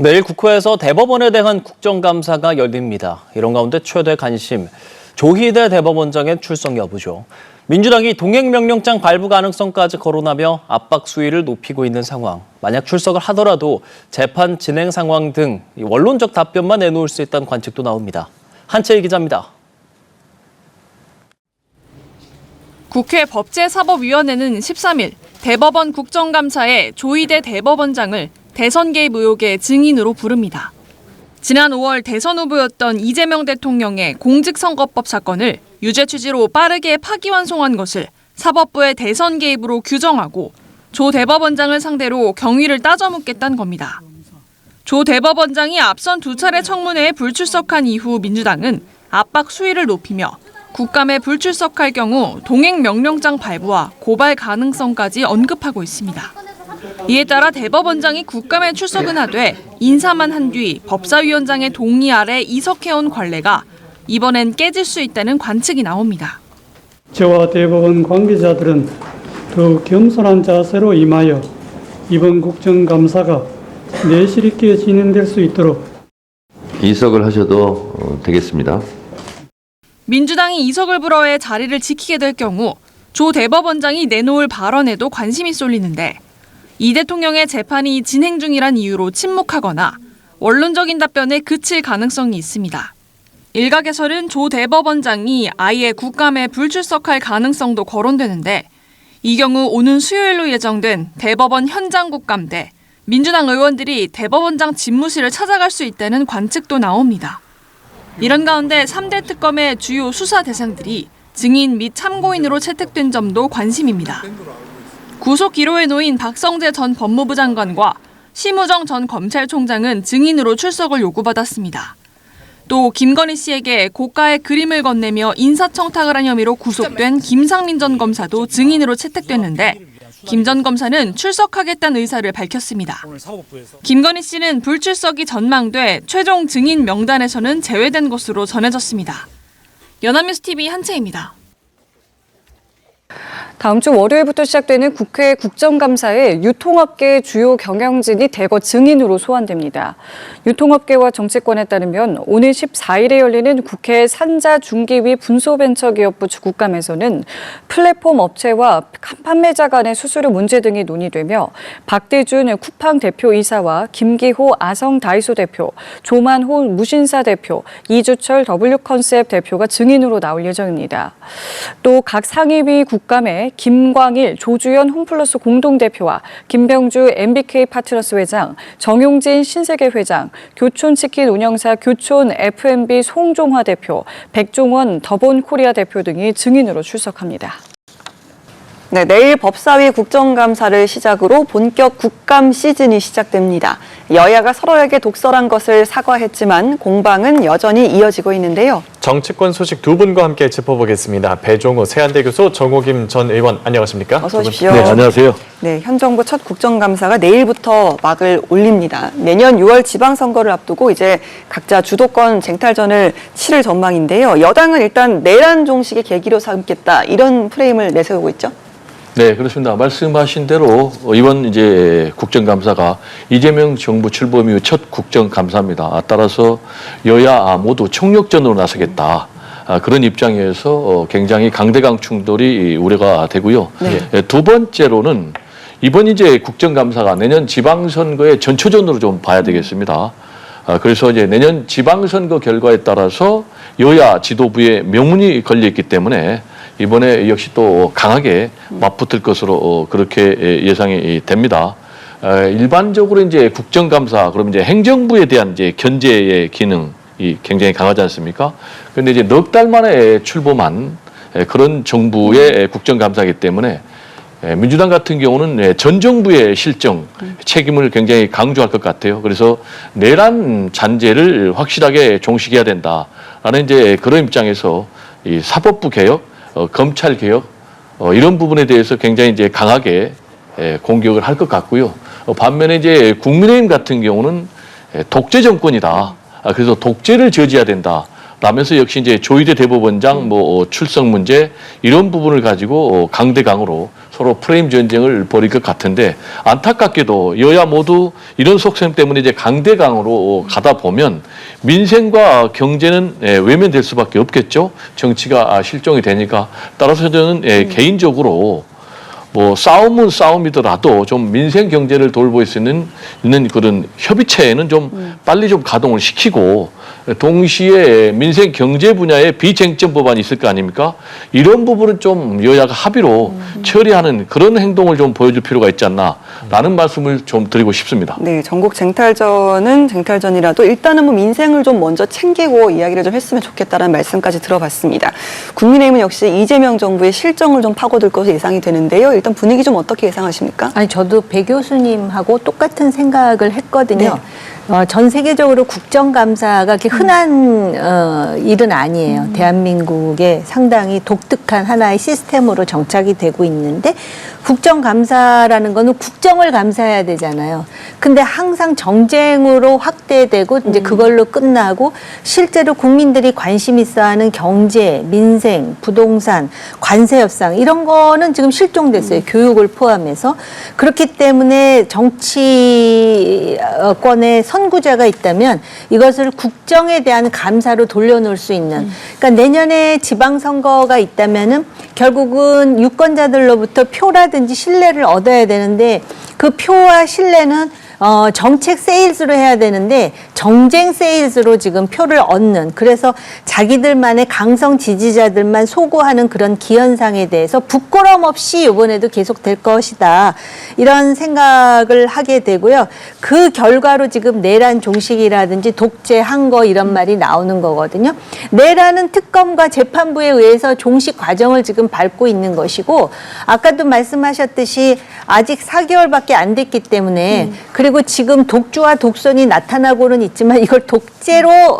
내일 국회에서 대법원에 대한 국정감사가 열립니다. 이런 가운데 최대 관심, 조희대 대법원장의 출석 여부죠. 민주당이 동행명령장 발부 가능성까지 거론하며 압박 수위를 높이고 있는 상황. 만약 출석을 하더라도 재판 진행 상황 등 원론적 답변만 내놓을 수 있다는 관측도 나옵니다. 한채희 기자입니다. 국회 법제사법위원회는 13일 대법원 국정감사에 조희대 대법원장을 대선 개입 의혹의 증인으로 부릅니다. 지난 5월 대선 후보였던 이재명 대통령의 공직선거법 사건을 유죄 취지로 빠르게 파기환송한 것을 사법부의 대선 개입으로 규정하고 조 대법원장을 상대로 경위를 따져묻겠다는 겁니다. 조 대법원장이 앞선 두 차례 청문회에 불출석한 이후 민주당은 압박 수위를 높이며 국감에 불출석할 경우 동행명령장 발부와 고발 가능성까지 언급하고 있습니다. 이에 따라 대법원장이 국감에 출석은 하되 인사만 한 뒤 법사위원장의 동의 아래 이석해온 관례가 이번엔 깨질 수 있다는 관측이 나옵니다. 저와 대법원 관계자들은 더욱 겸손한 자세로 임하여 이번 국정감사가 내실 있게 진행될 수 있도록 이석을 하셔도 되겠습니다. 민주당이 이석을 불허해 자리를 지키게 될 경우 조 대법원장이 내놓을 발언에도 관심이 쏠리는데 이 대통령의 재판이 진행 중이란 이유로 침묵하거나 원론적인 답변에 그칠 가능성이 있습니다. 일각에서는 조 대법원장이 아예 국감에 불출석할 가능성도 거론되는데 이 경우 오는 수요일로 예정된 대법원 현장 국감 때 민주당 의원들이 대법원장 집무실을 찾아갈 수 있다는 관측도 나옵니다. 이런 가운데 3대 특검의 주요 수사 대상들이 증인 및 참고인으로 채택된 점도 관심입니다. 구속 기로에 놓인 박성재 전 법무부 장관과 심우정 전 검찰총장은 증인으로 출석을 요구받았습니다. 또 김건희 씨에게 고가의 그림을 건네며 인사청탁을 한 혐의로 구속된 김상민 전 검사도 증인으로 채택됐는데 김 전 검사는 출석하겠다는 의사를 밝혔습니다. 김건희 씨는 불출석이 전망돼 최종 증인 명단에서는 제외된 것으로 전해졌습니다. 연합뉴스TV 한채입니다. 다음 주 월요일부터 시작되는 국회 국정감사에 유통업계 주요 경영진이 대거 증인으로 소환됩니다. 유통업계와 정치권에 따르면 오늘 14일에 열리는 국회 산자중기위 분소벤처기업부 국감에서는 플랫폼 업체와 판매자 간의 수수료 문제 등이 논의되며 박대준 쿠팡 대표이사와 김기호 아성다이소 대표, 조만호 무신사 대표, 이주철 W컨셉 대표가 증인으로 나올 예정입니다. 또 각 상임위 국감에 김광일, 조주현 홈플러스 공동대표와 김병주 MBK 파트너스 회장, 정용진 신세계 회장, 교촌치킨 운영사 교촌 F&B 송종화 대표, 백종원 더본코리아 대표 등이 증인으로 출석합니다. 네, 내일 법사위 국정감사를 시작으로 본격 국감 시즌이 시작됩니다. 여야가 서로에게 독설한 것을 사과했지만 공방은 여전히 이어지고 있는데요. 정치권 소식 두 분과 함께 짚어보겠습니다. 배종호 세한대 교수, 정호김 전 의원 안녕하십니까? 어서 오십시오. 네, 안녕하세요. 네, 현 정부 첫 국정감사가 내일부터 막을 올립니다. 내년 6월 지방선거를 앞두고 이제 각자 주도권 쟁탈전을 치를 전망인데요. 여당은 일단 내란 종식의 계기로 삼겠다 이런 프레임을 내세우고 있죠. 네, 그렇습니다. 말씀하신 대로 이번 이제 국정감사가 이재명 정부 출범 이후 첫 국정감사입니다. 따라서 여야 모두 총력전으로 나서겠다. 그런 입장에서 굉장히 강대강 충돌이 우려가 되고요. 네. 두 번째로는 이번 이제 국정감사가 내년 지방선거의 전초전으로 좀 봐야 되겠습니다. 그래서 이제 내년 지방선거 결과에 따라서 여야 지도부의 명운이 걸려있기 때문에 이번에 역시 또 강하게 맞붙을 것으로 그렇게 예상이 됩니다. 일반적으로 이제 국정감사, 그러면 이제 행정부에 대한 이제 견제의 기능이 굉장히 강하지 않습니까? 그런데 이제 넉 달 만에 출범한 그런 정부의 국정감사이기 때문에 민주당 같은 경우는 전 정부의 실정, 책임을 굉장히 강조할 것 같아요. 그래서 내란 잔재를 확실하게 종식해야 된다라는 이제 그런 입장에서 이 사법부 개혁, 검찰 개혁 이런 부분에 대해서 굉장히 이제 강하게 공격을 할 것 같고요. 반면에 이제 국민의힘 같은 경우는 독재 정권이다. 그래서 독재를 저지해야 된다. 라면서 역시 이제 조희대 대법원장 출석 문제 이런 부분을 가지고 강대강으로 서로 프레임 전쟁을 벌일 것 같은데 안타깝게도 여야 모두 이런 속셈 때문에 이제 강대강으로 가다 보면 민생과 경제는 외면될 수밖에 없겠죠. 정치가 실종이 되니까. 따라서 저는 개인적으로 뭐 싸움은 싸움이더라도 좀 민생 경제를 돌볼 수 있는 그런 협의체에는 좀 빨리 좀 가동을 시키고 동시에 민생 경제 분야에 비쟁점 법안이 있을 거 아닙니까? 이런 부분은 좀 여야가 합의로 처리하는 그런 행동을 좀 보여줄 필요가 있지 않나라는 말씀을 좀 드리고 싶습니다. 네, 전국 쟁탈전은 쟁탈전이라도 일단은 뭐 민생을 좀 먼저 챙기고 이야기를 좀 했으면 좋겠다는 말씀까지 들어봤습니다. 국민의힘은 역시 이재명 정부의 실정을 좀 파고들 것으로 예상이 되는데요. 일단 분위기 좀 어떻게 예상하십니까? 아니 저도 배 교수님하고 똑같은 생각을 했거든요. 네. 전 세계적으로 국정감사가 그렇게 흔한 일은 아니에요. 대한민국의 상당히 독특한 하나의 시스템으로 정착이 되고 있는데 국정감사라는 거는 국정을 감사해야 되잖아요. 근데 항상 정쟁으로 확대되고 이제 그걸로 끝나고 실제로 국민들이 관심 있어 하는 경제, 민생, 부동산, 관세 협상 이런 거는 지금 실종됐어요. 교육을 포함해서. 그렇기 때문에 정치권의 선구자가 있다면 이것을 국정에 대한 감사로 돌려놓을 수 있는. 그러니까 내년에 지방선거가 있다면은 결국은 유권자들로부터 표라든지 신뢰를 얻어야 되는데 그 표와 신뢰는 정책 세일즈로 해야 되는데 정쟁 세일즈로 지금 표를 얻는, 그래서 자기들만의 강성 지지자들만 소구하는 그런 기현상에 대해서 부끄럼 없이 이번에도 계속될 것이다, 이런 생각을 하게 되고요. 그 결과로 지금 내란 종식이라든지 독재 항거 이런 말이 나오는 거거든요. 내란은 특검과 재판부에 의해서 종식 과정을 지금 밟고 있는 것이고, 아까도 말씀하셨듯이 아직 4개월밖에 안 됐기 때문에 그리고 지금 독주와 독선이 나타나고는 있지만 이걸 독재로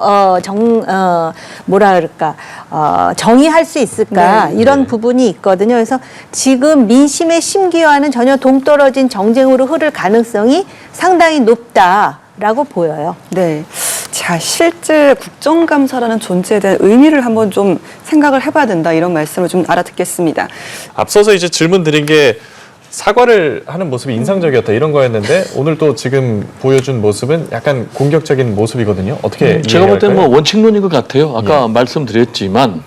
정의할 수 있을까, 이런 부분이 있거든요. 그래서 지금 민심의 심기와는 전혀 동떨어진 정쟁으로 흐를 가능성이 상당히 높다라고 보여요. 네. 자, 실제 국정감사라는 존재에 대한 의미를 한번 좀 생각을 해봐야 된다, 이런 말씀을 좀 알아듣겠습니다. 앞서서 이제 질문 드린 게 사과를 하는 모습이 인상적이었다 이런 거였는데 오늘 또 지금 보여준 모습은 약간 공격적인 모습이거든요. 어떻게 제가 볼 때는 뭐 이해할까요? 원칙론인 것 같아요. 아까 말씀드렸지만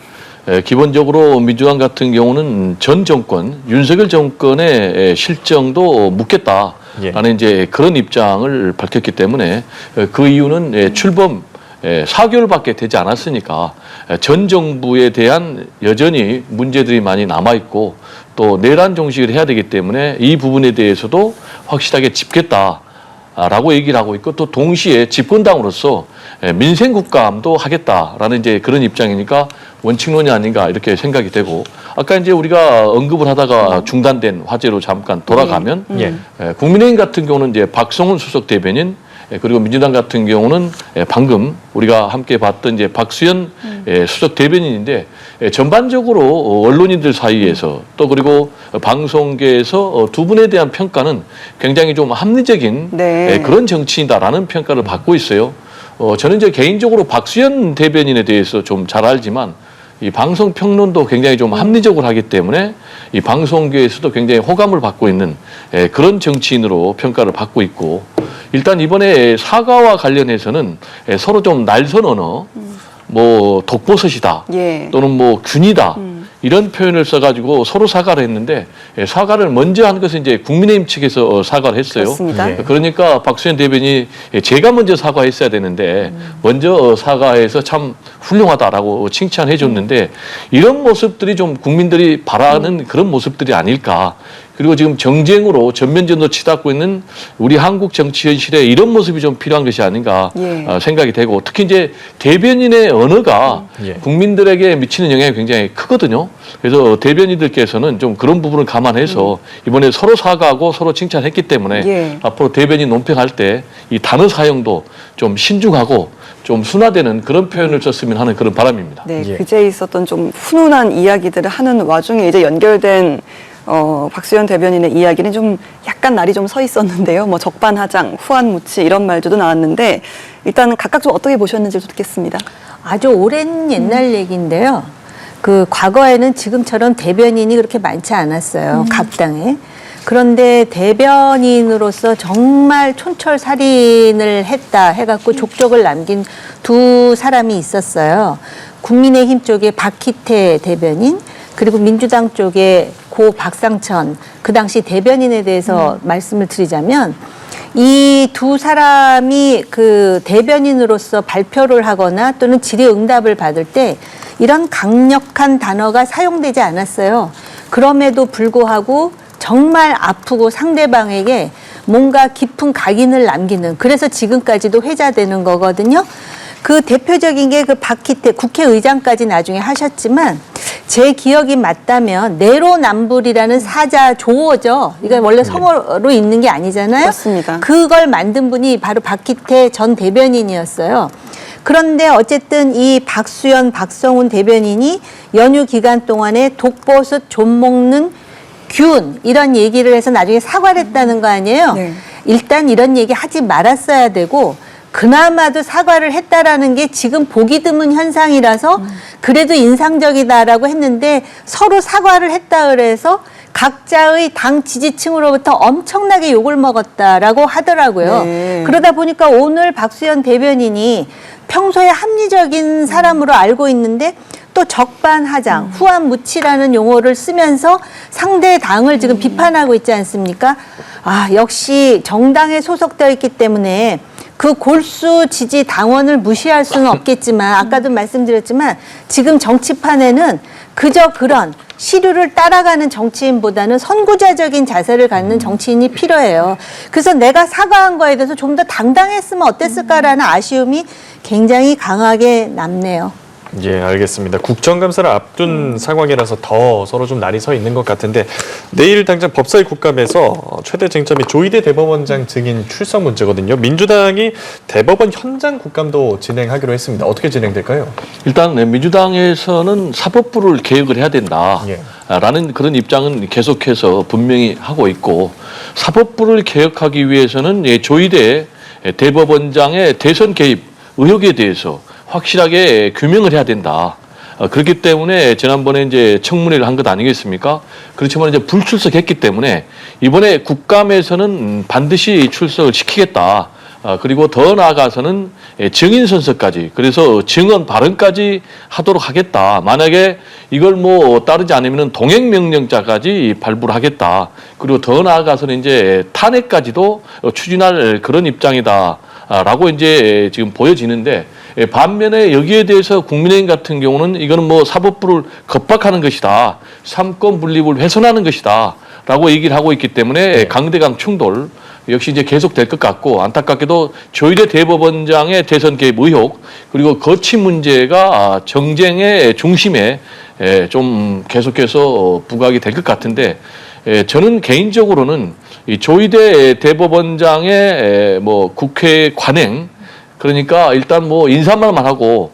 기본적으로 민주당 같은 경우는 전 정권, 윤석열 정권의 실정도 묻겠다라는 이제 그런 입장을 밝혔기 때문에 그 이유는 출범 4개월밖에 되지 않았으니까 전 정부에 대한 여전히 문제들이 많이 남아있고 또 내란 종식을 해야 되기 때문에 이 부분에 대해서도 확실하게 짚겠다라고 얘기를 하고 있고, 또 동시에 집권당으로서 민생국감도 하겠다라는 이제 그런 입장이니까 원칙론이 아닌가 이렇게 생각이 되고, 아까 이제 우리가 언급을 하다가 중단된 화제로 잠깐 돌아가면 국민의힘 같은 경우는 이제 박성훈 수석 대변인, 그리고 민주당 같은 경우는 방금 우리가 함께 봤던 이제 박수현 수석 대변인인데, 전반적으로 언론인들 사이에서 또 그리고 방송계에서 두 분에 대한 평가는 굉장히 좀 합리적인 그런 정치인다라는 평가를 받고 있어요. 저는 이제 개인적으로 박수현 대변인에 대해서 좀 잘 알지만 이 방송 평론도 굉장히 좀 합리적으로 하기 때문에 이 방송계에서도 굉장히 호감을 받고 있는 그런 정치인으로 평가를 받고 있고, 일단 이번에 사과와 관련해서는 서로 좀 날선 언어, 뭐 독버섯이다, 또는 뭐 균이다, 이런 표현을 써가지고 서로 사과를 했는데, 사과를 먼저 한 것은 이제 국민의힘 측에서 사과를 했어요. 그렇습니다. 그러니까 박수현 대변인이 제가 먼저 사과했어야 되는데 먼저 사과해서 참 훌륭하다라고 칭찬해 줬는데, 이런 모습들이 좀 국민들이 바라는 그런 모습들이 아닐까. 그리고 지금 정쟁으로 전면전으로 치닫고 있는 우리 한국 정치 현실에 이런 모습이 좀 필요한 것이 아닌가 생각이 되고, 특히 이제 대변인의 언어가 국민들에게 미치는 영향이 굉장히 크거든요. 그래서 대변인들께서는 좀 그런 부분을 감안해서 이번에 서로 사과하고 서로 칭찬했기 때문에 앞으로 대변인 논평할 때 이 단어 사용도 좀 신중하고 좀 순화되는 그런 표현을 썼으면 하는 그런 바람입니다. 네, 그제 있었던 좀 훈훈한 이야기들을 하는 와중에 이제 연결된 박수현 대변인의 이야기는 좀 약간 날이 좀 서 있었는데요. 뭐 적반하장, 후한무치 이런 말들도 나왔는데, 일단 각각 좀 어떻게 보셨는지 좀 듣겠습니다. 아주 오랜 옛날 얘기인데요. 그 과거에는 지금처럼 대변인이 그렇게 많지 않았어요. 각 당에. 그런데 대변인으로서 정말 촌철살인을 했다 해갖고 족적을 남긴 두 사람이 있었어요. 국민의힘 쪽에 박희태 대변인, 그리고 민주당 쪽에 고 박상천, 그 당시 대변인에 대해서 말씀을 드리자면, 이 두 사람이 그 대변인으로서 발표를 하거나 또는 질의응답을 받을 때 이런 강력한 단어가 사용되지 않았어요. 그럼에도 불구하고 정말 아프고 상대방에게 뭔가 깊은 각인을 남기는, 그래서 지금까지도 회자되는 거거든요. 그 대표적인 게 그 박희태 국회의장까지 나중에 하셨지만, 제 기억이 맞다면 내로남불이라는 사자 조어죠. 이게 원래 성어로 있는 게 아니잖아요. 그렇습니다. 그걸 만든 분이 바로 박희태 전 대변인이었어요. 그런데 어쨌든 이 박수현, 박성훈 대변인이 연휴 기간 동안에 독버섯 좀 먹는 균 이런 얘기를 해서 나중에 사과를 했다는 거 아니에요. 네. 일단 이런 얘기 하지 말았어야 되고, 그나마도 사과를 했다라는 게 지금 보기 드문 현상이라서 그래도 인상적이다라고 했는데, 서로 사과를 했다 그래서 각자의 당 지지층으로부터 엄청나게 욕을 먹었다라고 하더라고요. 네. 그러다 보니까 오늘 박수현 대변인이 평소에 합리적인 사람으로 알고 있는데 또 적반하장, 후한무치라는 용어를 쓰면서 상대 당을 지금 비판하고 있지 않습니까? 아, 역시 정당에 소속되어 있기 때문에 그 골수 지지 당원을 무시할 수는 없겠지만, 아까도 말씀드렸지만 지금 정치판에는 그저 그런 시류를 따라가는 정치인보다는 선구자적인 자세를 갖는 정치인이 필요해요. 그래서 내가 사과한 거에 대해서 좀 더 당당했으면 어땠을까라는 아쉬움이 굉장히 강하게 남네요. 예, 알겠습니다. 국정감사를 앞둔 상황이라서 더 서로 좀 날이 서 있는 것 같은데, 내일 당장 법사위 국감에서 최대 쟁점이 조희대 대법원장 증인 출석 문제거든요. 민주당이 대법원 현장 국감도 진행하기로 했습니다. 어떻게 진행될까요? 일단 민주당에서는 사법부를 개혁을 해야 된다라는 그런 입장은 계속해서 분명히 하고 있고, 사법부를 개혁하기 위해서는 조희대 대법원장의 대선 개입 의혹에 대해서 확실하게 규명을 해야 된다. 그렇기 때문에 지난번에 이제 청문회를 한 것 아니겠습니까? 그렇지만 이제 불출석했기 때문에 이번에 국감에서는 반드시 출석을 시키겠다. 그리고 더 나아가서는 증인 선서까지, 그래서 증언 발언까지 하도록 하겠다. 만약에 이걸 뭐 따르지 않으면 동행명령자까지 발부를 하겠다. 그리고 더 나아가서는 이제 탄핵까지도 추진할 그런 입장이다라고 이제 지금 보여지는데, 반면에 여기에 대해서 국민의힘 같은 경우는 이거는 뭐 사법부를 겁박하는 것이다, 삼권 분립을 훼손하는 것이다 라고 얘기를 하고 있기 때문에 강대강 충돌 역시 이제 계속될 것 같고, 안타깝게도 조희대 대법원장의 대선 개입 의혹, 그리고 거취 문제가 정쟁의 중심에 좀 계속해서 부각이 될 것 같은데, 저는 개인적으로는 이 조희대 대법원장의 뭐 국회 관행, 그러니까 일단 뭐 인사말만 하고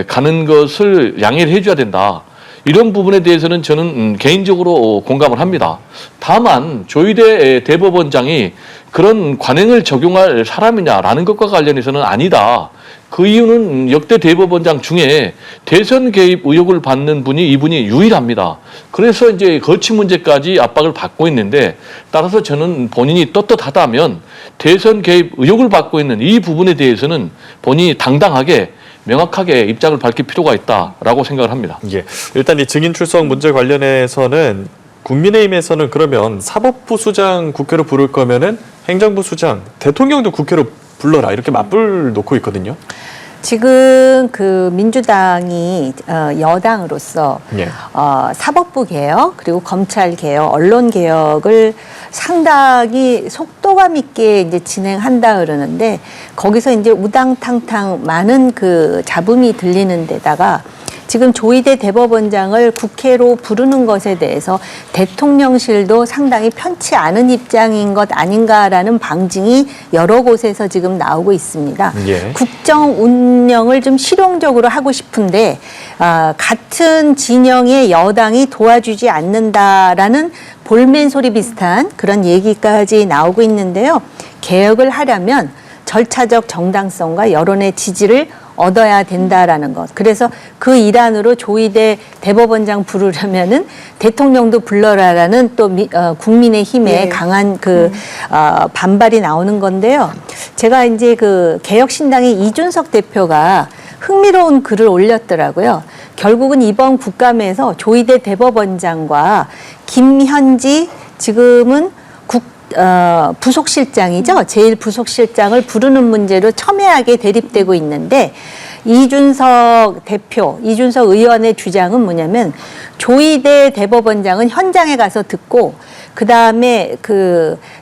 가는 것을 양해를 해줘야 된다. 이런 부분에 대해서는 저는 개인적으로 공감을 합니다. 다만 조희대 대법원장이 그런 관행을 적용할 사람이냐라는 것과 관련해서는 아니다. 그 이유는 역대 대법원장 중에 대선 개입 의혹을 받는 분이 이분이 유일합니다. 그래서 이제 거취 문제까지 압박을 받고 있는데, 따라서 저는 본인이 떳떳하다면 대선 개입 의혹을 받고 있는 이 부분에 대해서는 본인이 당당하게 명확하게 입장을 밝힐 필요가 있다라고 생각을 합니다. 예, 일단 이 증인 출석 문제 관련해서는 국민의힘에서는 그러면 사법부 수장 국회로 부를 거면은 행정부 수장, 대통령도 국회로 불러라, 이렇게 맞불 놓고 있거든요. 지금 그 민주당이 여당으로서 예. 사법부 개혁, 그리고 검찰 개혁, 언론 개혁을 상당히 속도감 있게 이제 진행한다 그러는데, 거기서 이제 우당탕탕 많은 그 잡음이 들리는 데다가 지금 조희대 대법원장을 국회로 부르는 것에 대해서 대통령실도 상당히 편치 않은 입장인 것 아닌가라는 방증이 여러 곳에서 지금 나오고 있습니다. 예. 국정 운영을 좀 실용적으로 하고 싶은데 같은 진영의 여당이 도와주지 않는다라는 볼멘 소리 비슷한 그런 얘기까지 나오고 있는데요. 개혁을 하려면 절차적 정당성과 여론의 지지를 얻어야 된다라는 것. 그래서 그 일환으로 조희대 대법원장 부르려면은 대통령도 불러라라는 또 국민의힘의 네. 강한 반발이 나오는 건데요. 제가 이제 그 개혁신당의 이준석 대표가 흥미로운 글을 올렸더라고요. 결국은 이번 국감에서 조희대 대법원장과 김현지 지금은 부속실장이죠. 제1부속실장을 부르는 문제로 첨예하게 대립되고 있는데 이준석 대표, 이준석 의원의 주장은 뭐냐면 조희대 대법원장은 현장에 가서 듣고 그다음에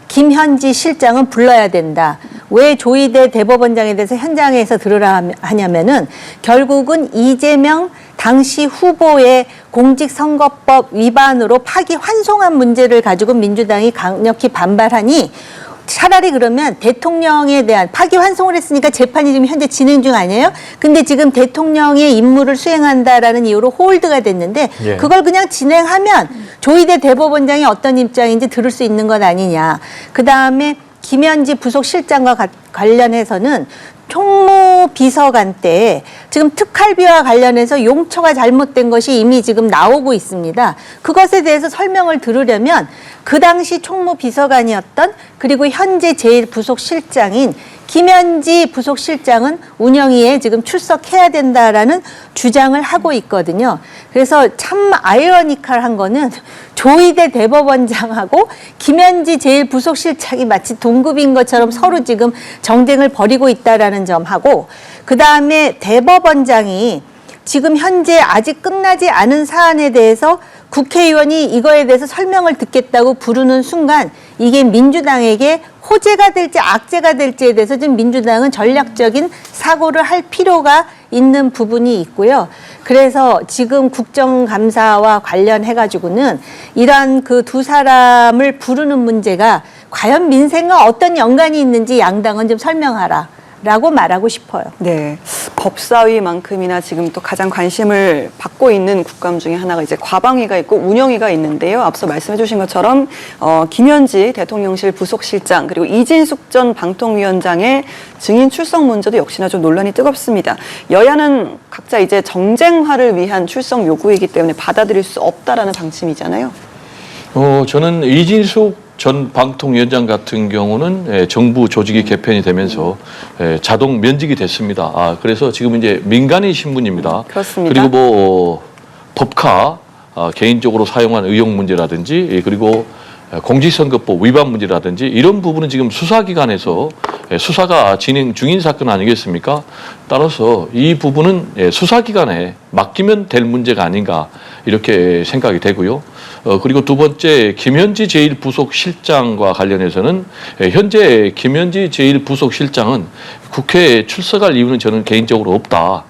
김현지 실장은 불러야 된다. 왜 조희대 대법원장에 대해서 현장에서 들으라 하냐면은 결국은 이재명 당시 후보의 공직선거법 위반으로 파기환송한 문제를 가지고 민주당이 강력히 반발하니 차라리 그러면 대통령에 대한 파기환송을 했으니까 재판이 지금 현재 진행 중 아니에요? 근데 지금 대통령의 임무를 수행한다라는 이유로 홀드가 됐는데 예. 그걸 그냥 진행하면 조희대 대법원장이 어떤 입장인지 들을 수 있는 것 아니냐. 그다음에 김현지 부속실장과 관련해서는 총무비서관 때 지금 특활비와 관련해서 용처가 잘못된 것이 이미 지금 나오고 있습니다. 그것에 대해서 설명을 들으려면 그 당시 총무비서관이었던 그리고 현재 제1부속실장인 김현지 부속실장은 운영위에 지금 출석해야 된다라는 주장을 하고 있거든요. 그래서 참 아이러니컬한 거는 조희대 대법원장하고 김현지 제1부속실장이 마치 동급인 것처럼 서로 지금 정쟁을 벌이고 있다라는 점하고 그다음에 대법원장이 지금 현재 아직 끝나지 않은 사안에 대해서 국회의원이 이거에 대해서 설명을 듣겠다고 부르는 순간 이게 민주당에게 호재가 될지 악재가 될지에 대해서 지금 민주당은 전략적인 사고를 할 필요가 있는 부분이 있고요. 그래서 지금 국정감사와 관련해가지고는 이러한 그 두 사람을 부르는 문제가 과연 민생과 어떤 연관이 있는지 양당은 좀 설명하라. 라고 말하고 싶어요. 네. 법사위만큼이나 지금 또 가장 관심을 받고 있는 국감 중에 하나가 이제 과방위가 있고 운영위가 있는데요. 앞서 말씀해 주신 것처럼 김현지 대통령실 부속실장 그리고 이진숙 전 방통위원장의 증인 출석 문제도 역시나 좀 논란이 뜨겁습니다. 여야는 각자 이제 정쟁화를 위한 출석 요구이기 때문에 받아들일 수 없다라는 방침이잖아요. 저는 이진숙 전 방통위원장 같은 경우는 정부 조직이 개편이 되면서 자동 면직이 됐습니다. 그래서 지금 이제 민간인 신분입니다. 그렇습니다. 그리고 법카 개인적으로 사용한 의혹 문제라든지 그리고 공직선거법 위반 문제라든지 이런 부분은 지금 수사기관에서 수사가 진행 중인 사건 아니겠습니까? 따라서 이 부분은 수사기관에 맡기면 될 문제가 아닌가 이렇게 생각이 되고요. 그리고 두 번째 김현지 제1부속실장과 관련해서는 현재 김현지 제1부속실장은 국회에 출석할 이유는 저는 개인적으로 없다.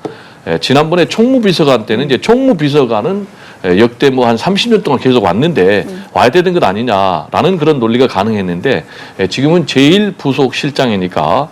지난번에 총무비서관 때는 이제 총무비서관은 역대 뭐 한 30년 동안 계속 왔는데 와야 되는 것 아니냐라는 그런 논리가 가능했는데 지금은 제1부속실장이니까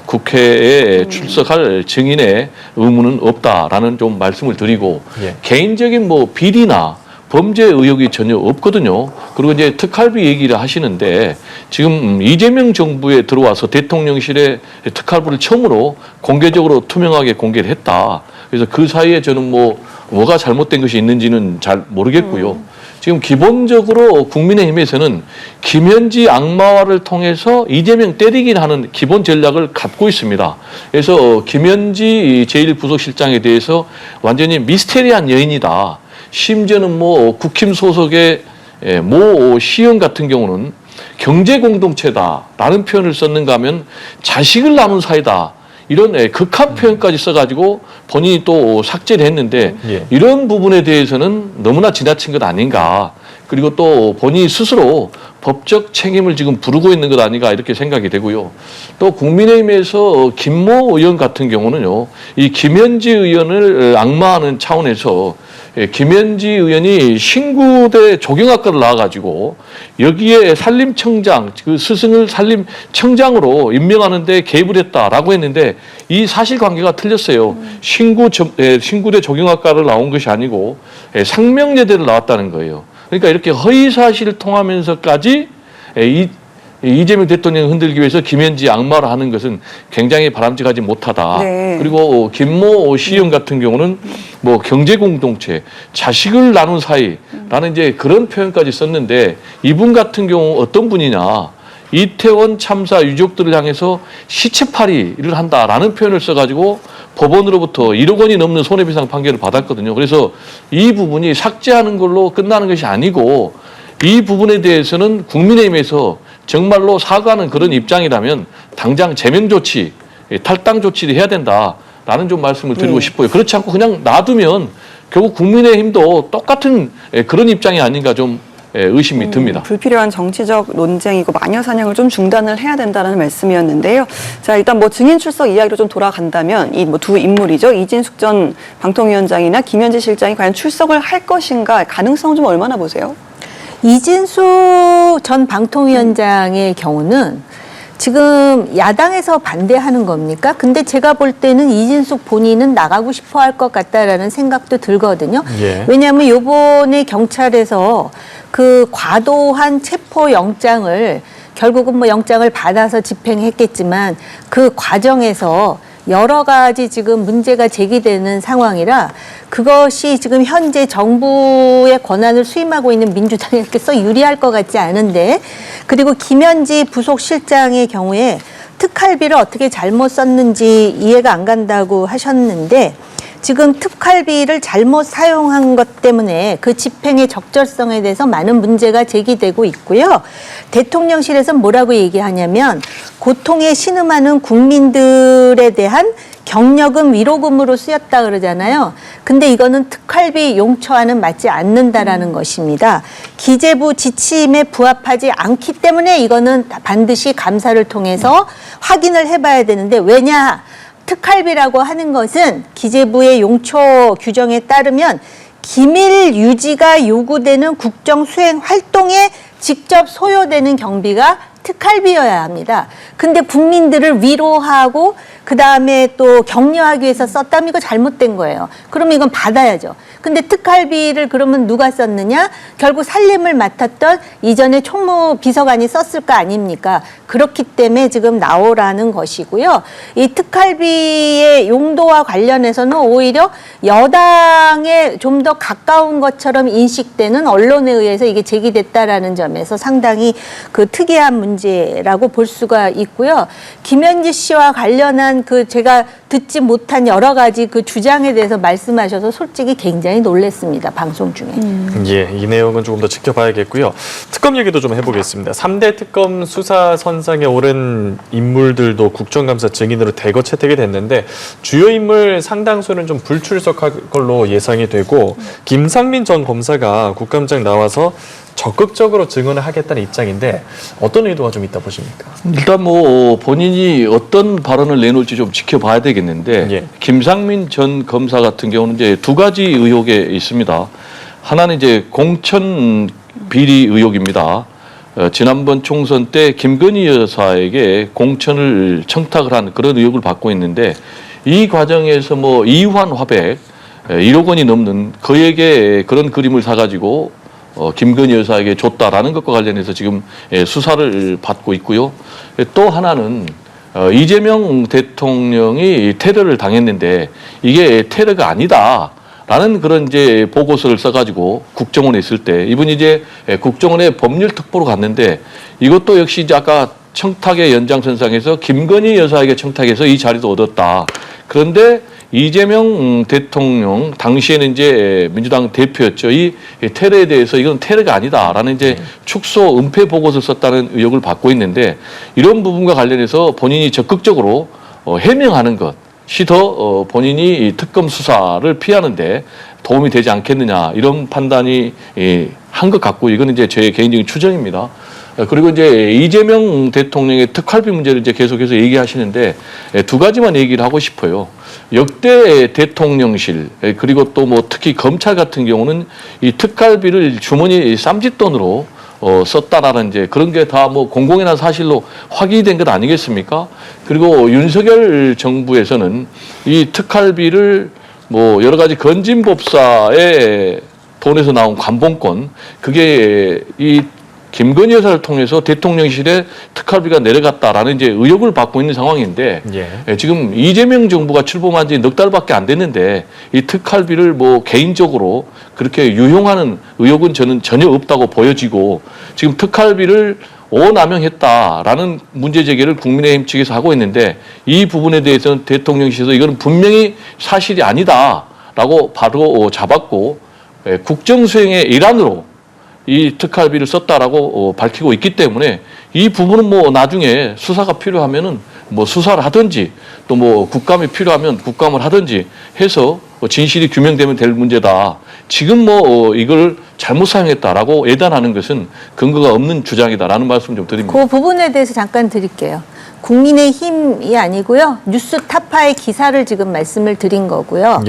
국회에 출석할 증인의 의무는 없다라는 좀 말씀을 드리고 예. 개인적인 뭐 비리나 범죄 의혹이 전혀 없거든요. 그리고 이제 특활비 얘기를 하시는데 지금 이재명 정부에 들어와서 대통령실에 특활비를 처음으로 공개적으로 투명하게 공개를 했다. 그래서 그 사이에 저는 뭐가 잘못된 것이 있는지는 잘 모르겠고요. 지금 기본적으로 국민의힘에서는 김현지 악마화를 통해서 이재명 때리기를 하는 기본 전략을 갖고 있습니다. 그래서 김현지 제1부속실장에 대해서 완전히 미스테리한 여인이다. 심지어는 뭐 국힘 소속의 모 시의원 같은 경우는 경제공동체다라는 표현을 썼는가 하면 자식을 낳은 사이다. 이런 극한 표현까지 써가지고 본인이 또 삭제를 했는데 예. 이런 부분에 대해서는 너무나 지나친 것 아닌가. 그리고 또 본인이 스스로 법적 책임을 지금 부르고 있는 것 아닌가 이렇게 생각이 되고요. 또 국민의힘에서 김모 의원 같은 경우는요. 이 김현지 의원을 악마하는 차원에서 김현지 의원이 신구대 조경학과를 나와가지고 여기에 산림청장, 그 스승을 산림청장으로 임명하는데 개입을 했다라고 했는데 이 사실관계가 틀렸어요. 신구대 조경학과를 나온 것이 아니고 상명여대를 나왔다는 거예요. 그러니까 이렇게 허위 사실을 통하면서까지 이 이재명 대통령을 흔들기 위해서 김현지 악마를 하는 것은 굉장히 바람직하지 못하다. 네. 그리고 김모 시의원 같은 경우는 뭐 경제 공동체, 자식을 나눈 사이라는 이제 그런 표현까지 썼는데 이분 같은 경우 어떤 분이냐? 이태원 참사 유족들을 향해서 시체팔이를 한다라는 표현을 써가지고 법원으로부터 1억 원이 넘는 손해배상 판결을 받았거든요. 그래서 이 부분이 삭제하는 걸로 끝나는 것이 아니고 이 부분에 대해서는 국민의힘에서 정말로 사과하는 그런 입장이라면 당장 제명 조치, 탈당 조치를 해야 된다라는 좀 말씀을 드리고 싶어요. 그렇지 않고 그냥 놔두면 결국 국민의힘도 똑같은 그런 입장이 아닌가 좀 의심이 듭니다. 불필요한 정치적 논쟁이고 마녀 사냥을 좀 중단을 해야 된다는 말씀이었는데요. 자, 일단 뭐 증인 출석 이야기로 좀 돌아간다면 이 뭐 두 인물이죠. 이진숙 전 방통위원장이나 김현지 실장이 과연 출석을 할 것인가 가능성 좀 얼마나 보세요? 이진숙 전 방통위원장의 경우는 지금 야당에서 반대하는 겁니까? 근데 제가 볼 때는 이진숙 본인은 나가고 싶어 할 것 같다라는 생각도 들거든요. 예. 왜냐하면 요번에 경찰에서 그 과도한 체포 영장을 결국은 뭐 영장을 받아서 집행했겠지만 그 과정에서 여러 가지 지금 문제가 제기되는 상황이라 그것이 지금 현재 정부의 권한을 수임하고 있는 민주당에게 써 유리할 것 같지 않은데, 그리고 김현지 부속실장의 경우에 특활비를 어떻게 잘못 썼는지 이해가 안 간다고 하셨는데 지금 특활비를 잘못 사용한 것 때문에 그 집행의 적절성에 대해서 많은 문제가 제기되고 있고요. 대통령실에서 뭐라고 얘기하냐면 고통에 신음하는 국민들에 대한 경력금 위로금으로 쓰였다 그러잖아요. 근데 이거는 특활비 용처와는 맞지 않는다라는 것입니다. 기재부 지침에 부합하지 않기 때문에 이거는 반드시 감사를 통해서 확인을 해봐야 되는데, 왜냐? 특활비라고 하는 것은 기재부의 용처 규정에 따르면 기밀 유지가 요구되는 국정 수행 활동에 직접 소요되는 경비가 특활비여야 합니다. 근데 국민들을 위로하고 그다음에 또 격려하기 위해서 썼다면 이거 잘못된 거예요. 그러면 이건 받아야죠. 근데 특활비를 그러면 누가 썼느냐? 결국 살림을 맡았던 이전에 총무 비서관이 썼을 거 아닙니까? 그렇기 때문에 지금 나오라는 것이고요. 이 특활비의 용도와 관련해서는 오히려 여당에 좀 더 가까운 것처럼 인식되는 언론에 의해서 이게 제기됐다라는 점에서 상당히 그 특이한 문제라고 볼 수가 있고요. 김현지 씨와 관련한 그 제가 듣지 못한 여러 가지 그 주장에 대해서 말씀하셔서 솔직히 굉장히 놀랐습니다. 방송 중에. 예, 이 내용은 조금 더 지켜봐야겠고요. 특검 얘기도 좀 해보겠습니다. 3대 특검 수사 선상에 오른 인물들도 국정감사 증인으로 대거 채택이 됐는데 주요 인물 상당수는 좀 불출석할 걸로 예상이 되고 김상민 전 검사가 국감장 나와서 적극적으로 증언을 하겠다는 입장인데 어떤 의도가 좀 있다 보십니까? 일단 뭐 본인이 어떤 발언을 내놓을지 좀 지켜봐야 되겠는데 예. 김상민 전 검사 같은 경우는 이제 두 가지 의혹에 있습니다. 하나는 이제 공천 비리 의혹입니다. 지난번 총선 때 김건희 여사에게 공천을 청탁을 한 그런 의혹을 받고 있는데 이 과정에서 뭐 이환 화백 1억 원이 넘는 그에게 그런 그림을 사가지고 김건희 여사에게 줬다라는 것과 관련해서 지금 수사를 받고 있고요. 또 하나는 이재명 대통령이 테러를 당했는데 이게 테러가 아니다라는 그런 이제 보고서를 써가지고 국정원에 있을 때 이분이 이제 국정원에 법률특보로 갔는데 이것도 역시 이제 아까 청탁의 연장선상에서 김건희 여사에게 청탁해서 이 자리도 얻었다. 그런데 이재명 대통령 당시에는 이제 민주당 대표였죠. 이 테러에 대해서 이건 테러가 아니다라는 이제 축소 은폐 보고서를 썼다는 의혹을 받고 있는데 이런 부분과 관련해서 본인이 적극적으로 해명하는 것이 더 본인이 특검 수사를 피하는데 도움이 되지 않겠느냐 이런 판단이 한 것 같고 이건 이제 제 개인적인 추정입니다. 그리고 이제 이재명 대통령의 특활비 문제를 이제 계속해서 얘기하시는데 두 가지만 얘기를 하고 싶어요. 역대 대통령실 그리고 또 뭐 특히 검찰 같은 경우는 이 특활비를 주머니 쌈짓돈으로 썼다라는 이제 그런 게 다 뭐 공공연한 사실로 확인이 된 것 아니겠습니까? 그리고 윤석열 정부에서는 이 특활비를 뭐 여러 가지 건진법사의 돈에서 나온 관봉권 그게 이 김건희 여사를 통해서 대통령실에 특활비가 내려갔다라는 이제 의혹을 받고 있는 상황인데 지금 이재명 정부가 출범한 지 넉 달밖에 안 됐는데 이 특활비를 뭐 개인적으로 그렇게 유용하는 의혹은 저는 전혀 없다고 보여지고 지금 특활비를 오남용했다라는 문제 제기를 국민의힘 측에서 하고 있는데 이 부분에 대해서는 대통령실에서 이거는 분명히 사실이 아니다라고 바로 잡았고 국정 수행의 일환으로 이 특활비를 썼다라고 밝히고 있기 때문에 이 부분은 뭐 나중에 수사가 필요하면은 뭐 수사를 하든지 또 뭐 국감이 필요하면 국감을 하든지 해서 진실이 규명되면 될 문제다. 지금 뭐 이걸 잘못 사용했다라고 예단하는 것은 근거가 없는 주장이다라는 말씀 좀 드립니다. 그 부분에 대해서 잠깐 드릴게요. 국민의힘이 아니고요. 뉴스타파의 기사를 지금 말씀을 드린 거고요.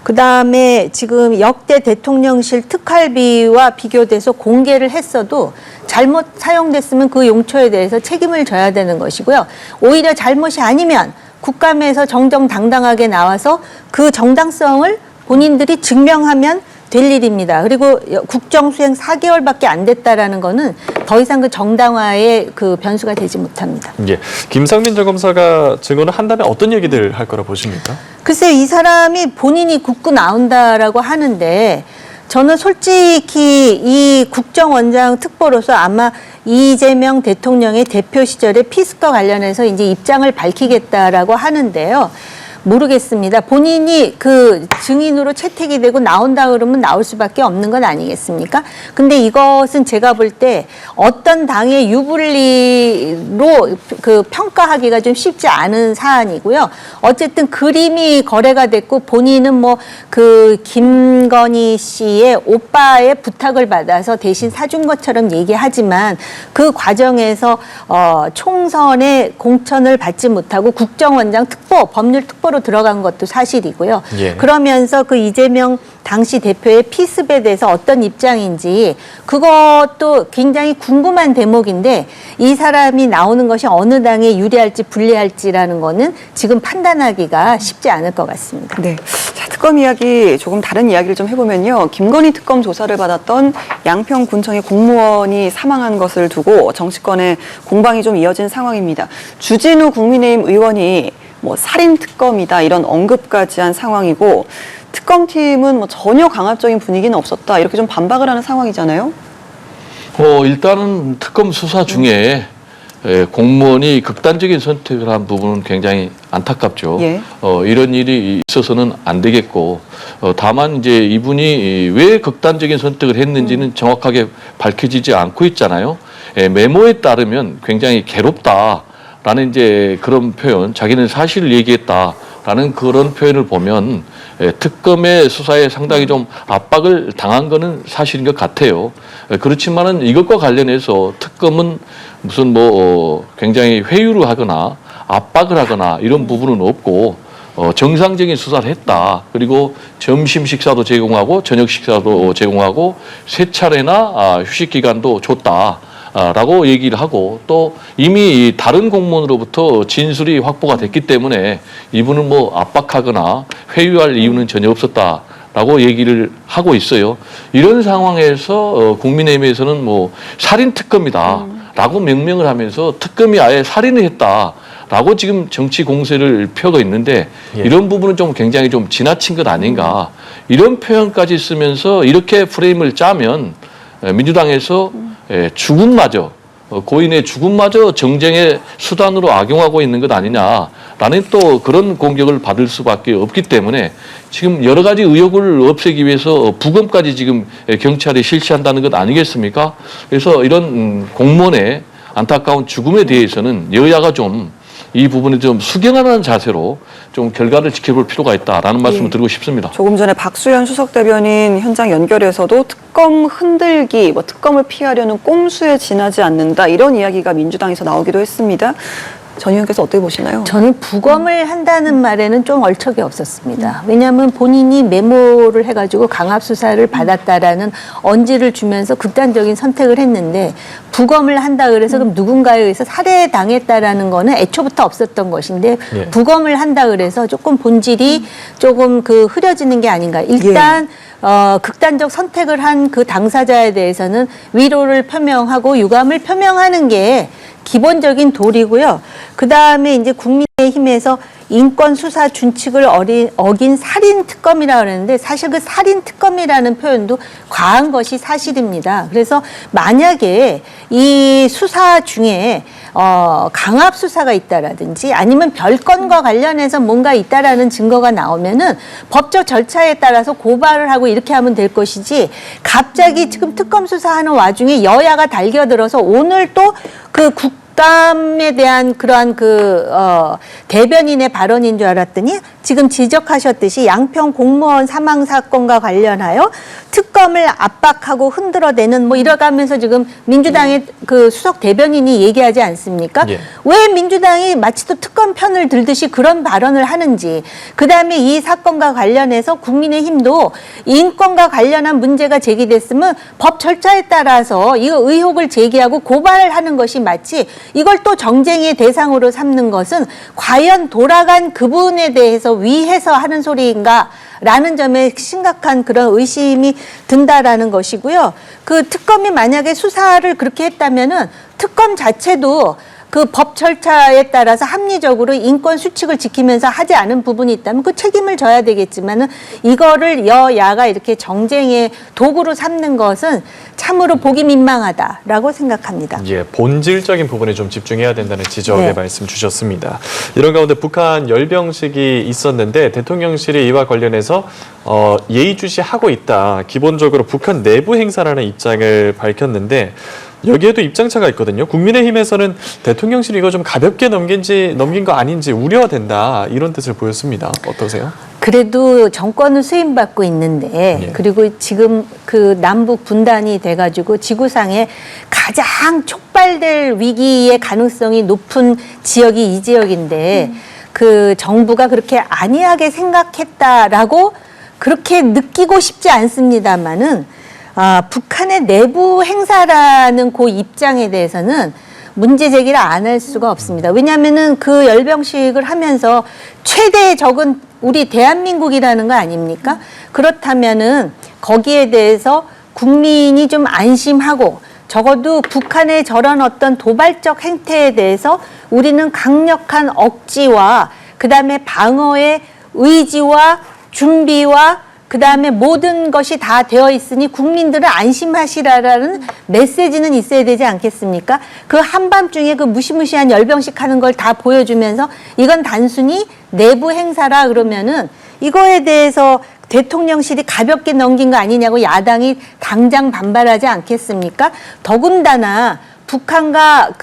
그다음에 지금 역대 대통령실 특활비와 비교돼서 공개를 했어도 잘못 사용됐으면 그 용처에 대해서 책임을 져야 되는 것이고요. 오히려 잘못이 아니면 국감에서 정정당당하게 나와서 그 정당성을 본인들이 증명하면 될 일입니다. 그리고 국정수행 4개월밖에 안 됐다라는 거는 더 이상 그 정당화의 그 변수가 되지 못합니다. 김상민 전 검사가 증언을 한다면 어떤 얘기들 할 거라 보십니까? 글쎄 이 사람이 본인이 굳고 나온다라고 하는데 저는 솔직히 이 국정원장 특보로서 아마 이재명 대통령의 대표 시절에 피스과 관련해서 이제 입장을 밝히겠다라고 하는데요. 모르겠습니다. 본인이 그 증인으로 채택이 되고 나온다 그러면 나올 수밖에 없는 건 아니겠습니까? 근데 이것은 제가 볼 때 어떤 당의 유불리로 그 평가하기가 좀 쉽지 않은 사안이고요. 어쨌든 그림이 거래가 됐고 본인은 뭐 그 김건희 씨의 오빠의 부탁을 받아서 대신 사준 것처럼 얘기하지만 그 과정에서 총선에 공천을 받지 못하고 국정원장 특보, 법률 특보로 들어간 것도 사실이고요. 그러면서 그 이재명 당시 대표의 피습에 대해서 어떤 입장인지 그것도 굉장히 궁금한 대목인데 이 사람이 나오는 것이 어느 당에 유리할지 불리할지라는 거는 지금 판단하기가 쉽지 않을 것 같습니다. 네. 자, 특검 이야기 조금 다른 이야기를 좀 해보면요. 김건희 특검 조사를 받았던 양평군청의 공무원이 사망한 것을 두고 정치권의 공방이 좀 이어진 상황입니다. 주진우 국민의힘 의원이 뭐 살인 특검이다 이런 언급까지 한 상황이고 특검팀은 뭐 전혀 강압적인 분위기는 없었다 이렇게 좀 반박을 하는 상황이잖아요. 일단은 특검 수사 중에 공무원이 극단적인 선택을 한 부분은 굉장히 안타깝죠. 이런 일이 있어서는 안 되겠고 다만 이제 이분이 왜 극단적인 선택을 했는지는 정확하게 밝혀지지 않고 있잖아요. 메모에 따르면 굉장히 괴롭다라는 이제 그런 표현, 자기는 사실을 얘기했다라는 그런 표현을 보면 특검의 수사에 상당히 좀 압박을 당한 거는 사실인 것 같아요. 그렇지만은 이것과 관련해서 특검은 무슨 뭐 굉장히 회유를 하거나 압박을 하거나 이런 부분은 없고 정상적인 수사를 했다. 그리고 점심 식사도 제공하고 저녁 식사도 제공하고 3차례나 휴식 기간도 줬다. 라고 얘기를 하고 또 이미 다른 공무원으로부터 진술이 확보가 됐기 때문에 이분은 뭐 압박하거나 회유할 이유는 전혀 없었다라고 얘기를 하고 있어요. 이런 상황에서 국민의힘에서는 뭐 살인 특검이다라고 명명을 하면서 특검이 아예 살인을 했다라고 지금 정치 공세를 펴고 있는데 이런 부분은 좀 굉장히 좀 지나친 것 아닌가. 이런 표현까지 쓰면서 이렇게 프레임을 짜면 민주당에서 죽음마저 고인의 죽음마저 정쟁의 수단으로 악용하고 있는 것 아니냐라는 또 그런 공격을 받을 수밖에 없기 때문에 지금 여러 가지 의혹을 없애기 위해서 부검까지 지금 경찰이 실시한다는 것 아니겠습니까? 그래서 이런 공무원의 안타까운 죽음에 대해서는 여야가 좀 이 부분에 좀 수경하는 자세로 좀 결과를 지켜볼 필요가 있다라는 말씀을 드리고 싶습니다. 조금 전에 박수현 수석 대변인 현장 연결해서도 특검 흔들기, 뭐 특검을 피하려는 꼼수에 지나지 않는다 이런 이야기가 민주당에서 나오기도 했습니다. 전 의원께서 어떻게 보시나요? 저는 부검을 한다는 말에는 좀 얼척이 없었습니다. 왜냐하면 본인이 메모를 해가지고 강압수사를 받았다라는 언지를 주면서 극단적인 선택을 했는데 부검을 한다 그래서 그럼 누군가에 의해서 살해당했다라는 거는 애초부터 없었던 것인데 부검을 한다 그래서 조금 본질이 조금 그 흐려지는 게 아닌가. 일단 극단적 선택을 한 그 당사자에 대해서는 위로를 표명하고 유감을 표명하는 게 기본적인 도리고요. 그 다음에 이제 국민의힘에서 인권 수사 준칙을 어긴 살인 특검이라고 그러는데 사실 그 살인 특검이라는 표현도 과한 것이 사실입니다. 그래서 만약에 이 수사 중에 강압 수사가 있다라든지 아니면 별건과 관련해서 뭔가 있다라는 증거가 나오면은 법적 절차에 따라서 고발을 하고 이렇게 하면 될 것이지 갑자기 지금 특검 수사하는 와중에 여야가 달겨들어서 오늘 또 그 국감에 대한 그러한 대변인의 발언인 줄 알았더니 지금 지적하셨듯이 양평 공무원 사망 사건과 관련하여 특검을 압박하고 흔들어대는 뭐 이러가면서 지금 민주당의 그 수석 대변인이 얘기하지 않습니까? 예. 왜 민주당이 마치 또 특검 편을 들듯이 그런 발언을 하는지, 그 다음에 이 사건과 관련해서 국민의힘도 인권과 관련한 문제가 제기됐으면 법 절차에 따라서 이 의혹을 제기하고 고발을 하는 것이 맞지, 이걸 또 정쟁의 대상으로 삼는 것은 과연 돌아간 그분에 대해서 위해서 하는 소리인가? 라는 점에 심각한 그런 의심이 든다라는 것이고요. 그 특검이 만약에 수사를 그렇게 했다면은 특검 자체도 그 법 절차에 따라서 합리적으로 인권 수칙을 지키면서 하지 않은 부분이 있다면 그 책임을 져야 되겠지만은 이거를 여야가 이렇게 정쟁의 도구로 삼는 것은 참으로 보기 민망하다라고 생각합니다. 예, 본질적인 부분에 좀 집중해야 된다는 지적의 네. 말씀 주셨습니다. 이런 가운데 북한 열병식이 있었는데 대통령실이 이와 관련해서 예의주시하고 있다. 기본적으로 북한 내부 행사라는 입장을 밝혔는데 여기에도 입장차가 있거든요. 국민의힘에서는 대통령실이 이거 좀 가볍게 넘긴 거 아닌지 우려가 된다. 이런 뜻을 보였습니다. 어떠세요? 그래도 정권을 수임받고 있는데 예. 그리고 지금 그 남북 분단이 돼가지고 지구상에 가장 촉발될 위기의 가능성이 높은 지역이 이 지역인데 그 정부가 그렇게 안이하게 생각했다라고 그렇게 느끼고 싶지 않습니다만은 북한의 내부 행사라는 그 입장에 대해서는 문제 제기를 안 할 수가 없습니다. 왜냐하면은 그 열병식을 하면서 최대의 적은 우리 대한민국이라는 거 아닙니까? 그렇다면은 거기에 대해서 국민이 좀 안심하고 적어도 북한의 저런 어떤 도발적 행태에 대해서 우리는 강력한 억지와 그다음에 방어의 의지와 준비와 그다음에 모든 것이 다 되어 있으니 국민들은 안심하시라라는 메시지는 있어야 되지 않겠습니까? 그 한밤중에 그 무시무시한 열병식 하는 걸 다 보여주면서 이건 단순히 내부 행사라 그러면은 이거에 대해서 대통령실이 가볍게 넘긴 거 아니냐고 야당이 당장 반발하지 않겠습니까? 더군다나 북한과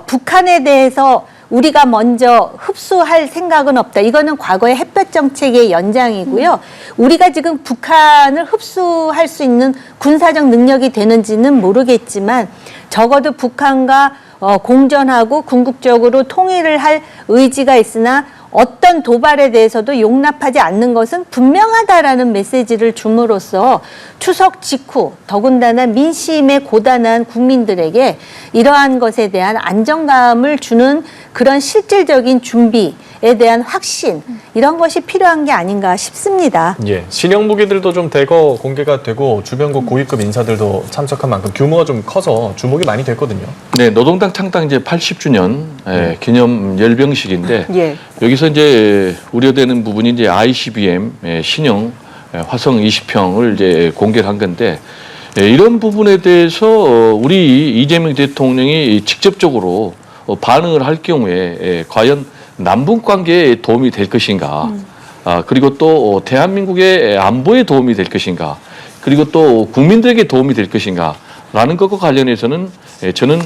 북한에 대해서 우리가 먼저 흡수할 생각은 없다. 이거는 과거의 햇볕 정책의 연장이고요. 우리가 지금 북한을 흡수할 수 있는 군사적 능력이 되는지는 모르겠지만 적어도 북한과 공존하고 궁극적으로 통일을 할 의지가 있으나 어떤 도발에 대해서도 용납하지 않는 것은 분명하다라는 메시지를 줌으로써 추석 직후 더군다나 민심에 고단한 국민들에게 이러한 것에 대한 안정감을 주는 그런 실질적인 준비에 대한 확신 이런 것이 필요한 게 아닌가 싶습니다. 예, 신형 무기들도 좀 대거 공개가 되고 주변국 고위급 인사들도 참석한 만큼 규모가 좀 커서 주목이 많이 됐거든요. 네, 노동당 창당 이제 80주년 기념 열병식인데 예. 여기서 이제 우려되는 부분이 이제 ICBM 신형 화성 20형을 이제 공개를 한 건데 이런 부분에 대해서 우리 이재명 대통령이 직접적으로 반응을 할 경우에 과연 남북 관계에 도움이 될 것인가, 그리고 또 대한민국의 안보에 도움이 될 것인가, 그리고 또 국민들에게 도움이 될 것인가 라는 것과 관련해서는 저는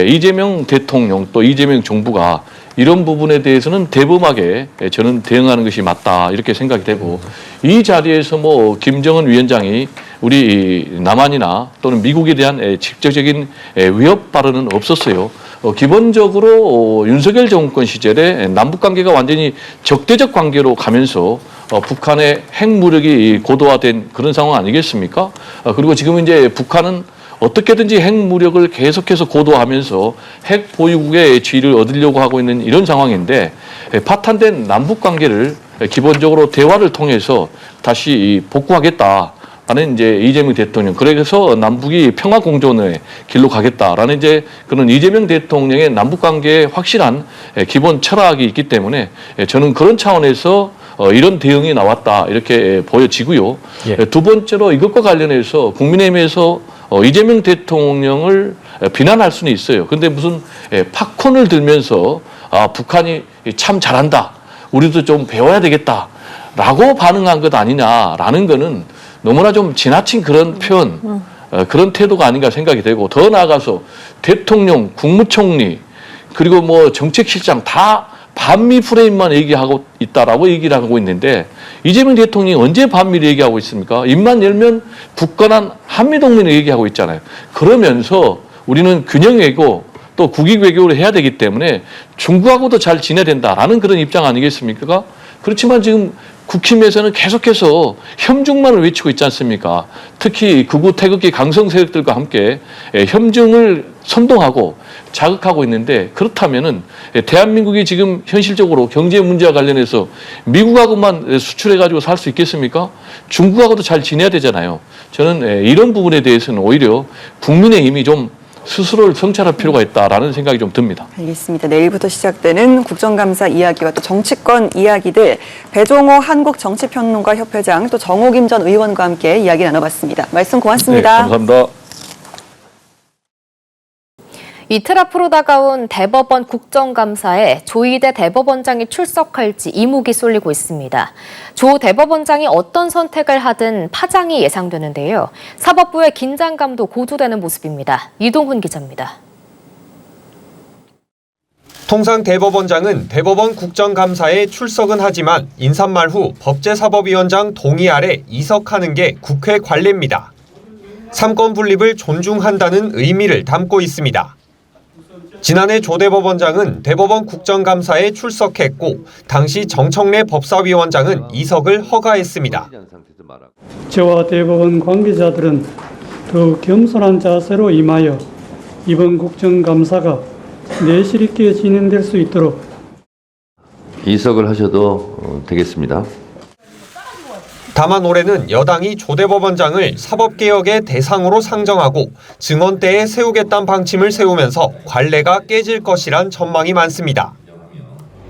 이재명 대통령 또 이재명 정부가 이런 부분에 대해서는 대범하게 저는 대응하는 것이 맞다 이렇게 생각이 되고 이 자리에서 뭐 김정은 위원장이 우리 남한이나 또는 미국에 대한 직접적인 위협 발언은 없었어요. 기본적으로 윤석열 정권 시절에 남북 관계가 완전히 적대적 관계로 가면서 북한의 핵무력이 고도화된 그런 상황 아니겠습니까? 그리고 지금 이제 북한은 어떻게든지 핵무력을 계속해서 고도화하면서 핵 보유국의 지위를 얻으려고 하고 있는 이런 상황인데 파탄된 남북 관계를 기본적으로 대화를 통해서 다시 복구하겠다라는 이제 이재명 대통령, 그래서 남북이 평화 공존의 길로 가겠다라는 이제 그런 이재명 대통령의 남북 관계에 확실한 기본 철학이 있기 때문에 저는 그런 차원에서 이런 대응이 나왔다 이렇게 보여지고요. 예. 두 번째로 이것과 관련해서 국민의힘에서 이재명 대통령을 비난할 수는 있어요. 그런데 무슨 팝콘을 들면서 북한이 참 잘한다, 우리도 좀 배워야 되겠다라고 반응한 것 아니냐라는 거는 너무나 좀 지나친 그런 표현, 그런 태도가 아닌가 생각이 되고, 더 나아가서 대통령, 국무총리, 그리고 뭐 정책실장 다 반미 프레임만 얘기하고 있다라고 얘기를 하고 있는데, 이재명 대통령이 언제 반미를 얘기하고 있습니까? 입만 열면 굳건한 한미동맹을 얘기하고 있잖아요. 그러면서 우리는 균형외교 또 국익외교를 해야 되기 때문에 중국하고도 잘 지내야 된다라는 그런 입장 아니겠습니까? 그렇지만 지금 국힘에서는 계속해서 협중만을 외치고 있지 않습니까? 특히 극우 태극기 강성 세력들과 함께 협중을 선동하고 자극하고 있는데, 그렇다면은 대한민국이 지금 현실적으로 경제 문제와 관련해서 미국하고만 수출해가지고 살 수 있겠습니까? 중국하고도 잘 지내야 되잖아요. 저는 이런 부분에 대해서는 오히려 국민의힘이 좀 스스로를 성찰할 필요가 있다라는 생각이 좀 듭니다. 알겠습니다. 내일부터 시작되는 국정감사 이야기와 또 정치권 이야기들, 배종호 한국정치평론가 협회장, 또 정호김 전 의원과 함께 이야기 나눠봤습니다. 말씀 고맙습니다. 네, 감사합니다. 이틀 앞으로 다가온 대법원 국정감사에 조희대 대법원장이 출석할지 이목이 쏠리고 있습니다. 조 대법원장이 어떤 선택을 하든 파장이 예상되는데요. 사법부의 긴장감도 고조되는 모습입니다. 이동훈 기자입니다. 통상 대법원장은 대법원 국정감사에 출석은 하지만 인사말 후 법제사법위원장 동의 아래 이석하는 게 국회 관례입니다. 삼권 분립을 존중한다는 의미를 담고 있습니다. 지난해 조 대법원장은 대법원 국정감사에 출석했고, 당시 정청래 법사위원장은 이석을 허가했습니다. 저와 대법원 관계자들은 더욱 겸손한 자세로 임하여 이번 국정감사가 내실 있게 진행될 수 있도록 이석을 하셔도 되겠습니다. 다만 올해는 여당이 조 대법원장을 사법개혁의 대상으로 상정하고 증언대에 세우겠다는 방침을 세우면서 관례가 깨질 것이란 전망이 많습니다.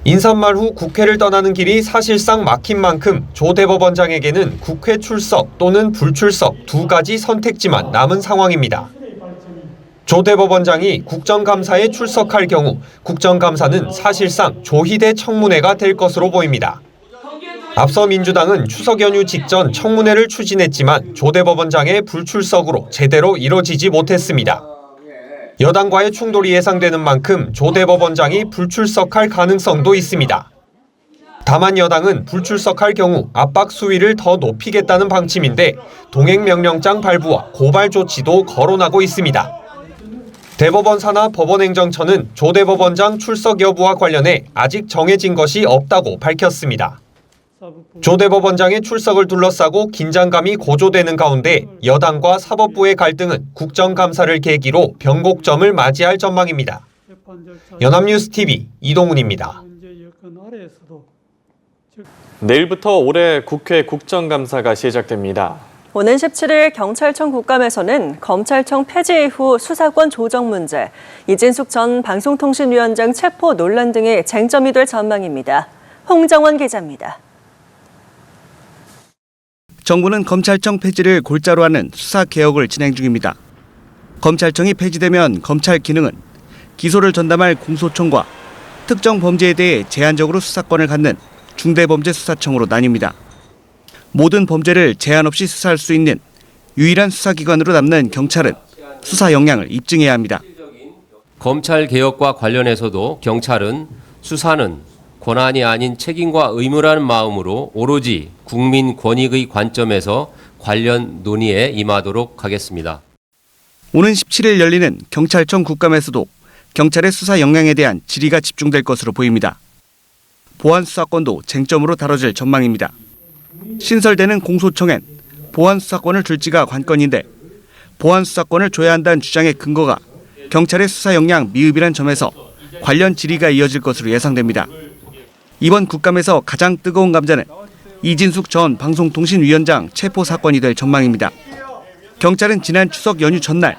인사말 후 국회를 떠나는 길이 사실상 막힌 만큼 조 대법원장에게는 국회 출석 또는 불출석 두 가지 선택지만 남은 상황입니다. 조 대법원장이 국정감사에 출석할 경우 국정감사는 사실상 조희대 청문회가 될 것으로 보입니다. 앞서 민주당은 추석 연휴 직전 청문회를 추진했지만 조 대법원장의 불출석으로 제대로 이뤄지지 못했습니다. 여당과의 충돌이 예상되는 만큼 조 대법원장이 불출석할 가능성도 있습니다. 다만 여당은 불출석할 경우 압박 수위를 더 높이겠다는 방침인데, 동행명령장 발부와 고발 조치도 거론하고 있습니다. 대법원 산하 법원행정처는 조 대법원장 출석 여부와 관련해 아직 정해진 것이 없다고 밝혔습니다. 조 대법원장의 출석을 둘러싸고 긴장감이 고조되는 가운데 여당과 사법부의 갈등은 국정감사를 계기로 변곡점을 맞이할 전망입니다. 연합뉴스TV 이동훈입니다. 내일부터 올해 국회 국정감사가 시작됩니다. 오는 17일 경찰청 국감에서는 검찰청 폐지 이후 수사권 조정 문제, 이진숙 전 방송통신위원장 체포 논란 등의 쟁점이 될 전망입니다. 홍정원 기자입니다. 정부는 검찰청 폐지를 골자로 하는 수사 개혁을 진행 중입니다. 검찰청이 폐지되면 검찰 기능은 기소를 전담할 공소청과 특정 범죄에 대해 제한적으로 수사권을 갖는 중대범죄수사청으로 나뉩니다. 모든 범죄를 제한 없이 수사할 수 있는 유일한 수사기관으로 남는 경찰은 수사 역량을 입증해야 합니다. 검찰 개혁과 관련해서도 경찰은 수사는 권한이 아닌 책임과 의무라는 마음으로 오로지 국민 권익의 관점에서 관련 논의에 임하도록 하겠습니다. 오는 17일 열리는 경찰청 국감에서도 경찰의 수사 역량에 대한 질의가 집중될 것으로 보입니다. 보안 수사권도 쟁점으로 다뤄질 전망입니다. 신설되는 공소청엔 보안 수사권을 줄지가 관건인데, 보안 수사권을 줘야 한다는 주장의 근거가 경찰의 수사 역량 미흡이란 점에서 관련 질의가 이어질 것으로 예상됩니다. 이번 국감에서 가장 뜨거운 감자는 이진숙 전 방송통신위원장 체포 사건이 될 전망입니다. 경찰은 지난 추석 연휴 전날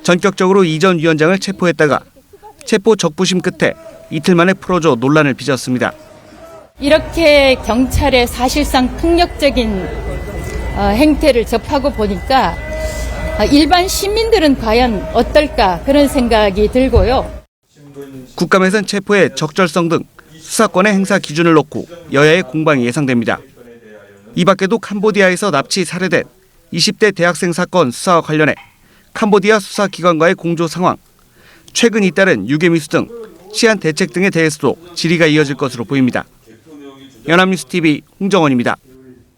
전격적으로 이 전 위원장을 체포했다가 체포 적부심 끝에 이틀 만에 풀어줘 논란을 빚었습니다. 이렇게 경찰의 사실상 폭력적인 행태를 접하고 보니까 일반 시민들은 과연 어떨까 그런 생각이 들고요. 국감에선 체포의 적절성 등 수사권의 행사 기준을 놓고 여야의 공방이 예상됩니다. 이 밖에도 캄보디아에서 납치 살해된 20대 대학생 사건 수사와 관련해 캄보디아 수사기관과의 공조 상황, 최근 잇따른 유괴미수 등 시한 대책 등에 대해서도 질의가 이어질 것으로 보입니다. 연합뉴스TV 홍정원입니다.